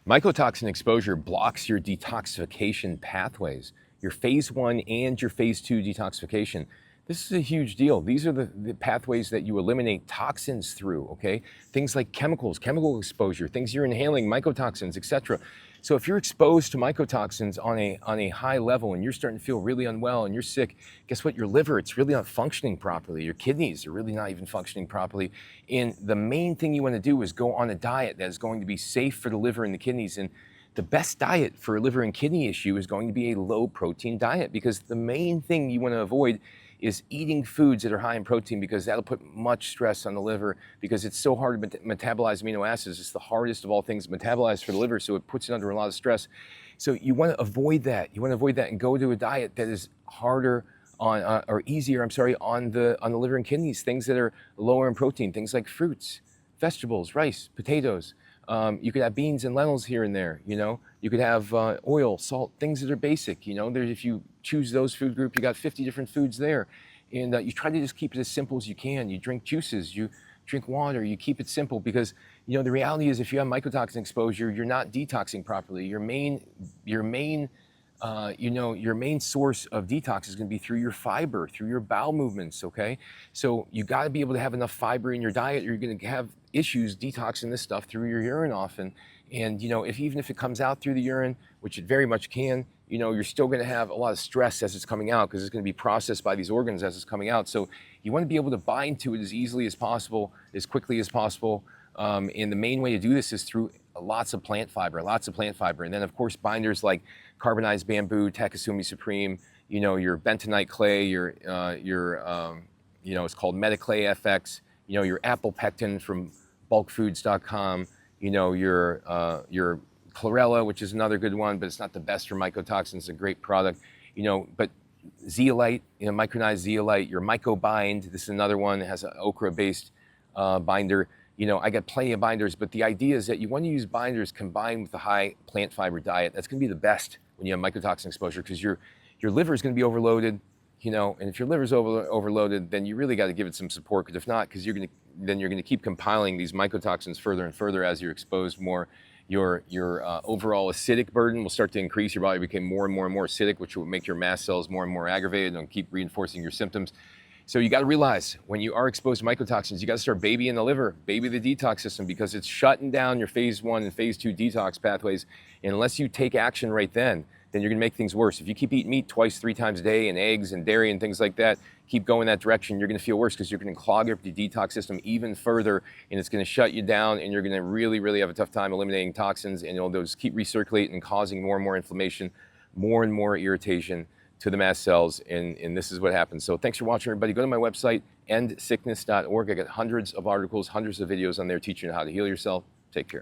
Mycotoxin exposure blocks your detoxification pathways, your phase 1 and your phase 2 detoxification. This is a huge deal. These are the pathways that you eliminate toxins through, okay? Things like chemicals, chemical exposure, things you're inhaling, mycotoxins, etc. So if you're exposed to mycotoxins on a high level and you're starting to feel really unwell and you're sick, guess what? Your liver, it's really not functioning properly. Your kidneys are really not even functioning properly. And the main thing you want to do is go on a diet that is going to be safe for the liver and the kidneys. And the best diet for a liver and kidney issue is going to be a low protein diet, because the main thing you want to avoid is eating foods that are high in protein, because that'll put much stress on the liver, because it's so hard to metabolize amino acids. It's the hardest of all things to metabolize for the liver, so it puts it under a lot of stress. So you want to avoid that. You want to avoid that and go to a diet that is harder on, or easier, I'm sorry, on the liver and kidneys. Things that are lower in protein, things like fruits, vegetables, rice, potatoes. You could have beans and lentils here and there, you know. You could have oil, salt, things that are basic, you know. If you choose those food group, you got 50 different foods there. And you try to just keep it as simple as you can. You drink juices, you drink water, you keep it simple, because, you know, the reality is if you have mycotoxin exposure, you're not detoxing properly. Your main source of detox is going to be through your fiber, through your bowel movements, okay? So you got to be able to have enough fiber in your diet, or you're going to have issues detoxing this stuff through your urine often. And, you know, even if it comes out through the urine, which it very much can, you know, you're still going to have a lot of stress as it's coming out, because it's going to be processed by these organs as it's coming out. So you want to be able to bind to it as easily as possible, as quickly as possible. And the main way to do this is through lots of plant fiber. And then, of course, binders like carbonized bamboo, Takasumi Supreme, you know, your bentonite clay, your you know, it's called Metaclay FX, you know, your apple pectin from bulkfoods.com, you know, your chlorella, which is another good one, but it's not the best for mycotoxins. It's a great product, you know. But zeolite, you know, micronized zeolite, your mycobind, this is another one that has an okra-based binder. You know, I got plenty of binders, but the idea is that you want to use binders combined with a high plant fiber diet. That's going to be the best when you have mycotoxin exposure, because your liver is going to be overloaded, you know. And if your liver's overloaded, then you really got to give it some support, because if not, because you're going to keep compiling these mycotoxins further and further as you're exposed more. Your overall acidic burden will start to increase. Your body became more and more acidic, which will make your mast cells more and more aggravated and keep reinforcing your symptoms. So you got to realize, when you are exposed to mycotoxins, you got to start babying the liver, baby the detox system, because it's shutting down your phase 1 and phase 2 detox pathways. And unless you take action right then you're going to make things worse. If you keep eating meat twice, 3 times a day, and eggs and dairy and things like that, keep going that direction, you're going to feel worse, because you're going to clog up the detox system even further, and it's going to shut you down, and you're going to really have a tough time eliminating toxins, and they'll just keep recirculating and causing more and more inflammation, more and more irritation to the mast cells, and this is what happens. So thanks for watching, everybody. Go to my website, endsickness.org. I got hundreds of articles, hundreds of videos on there teaching you how to heal yourself. Take care.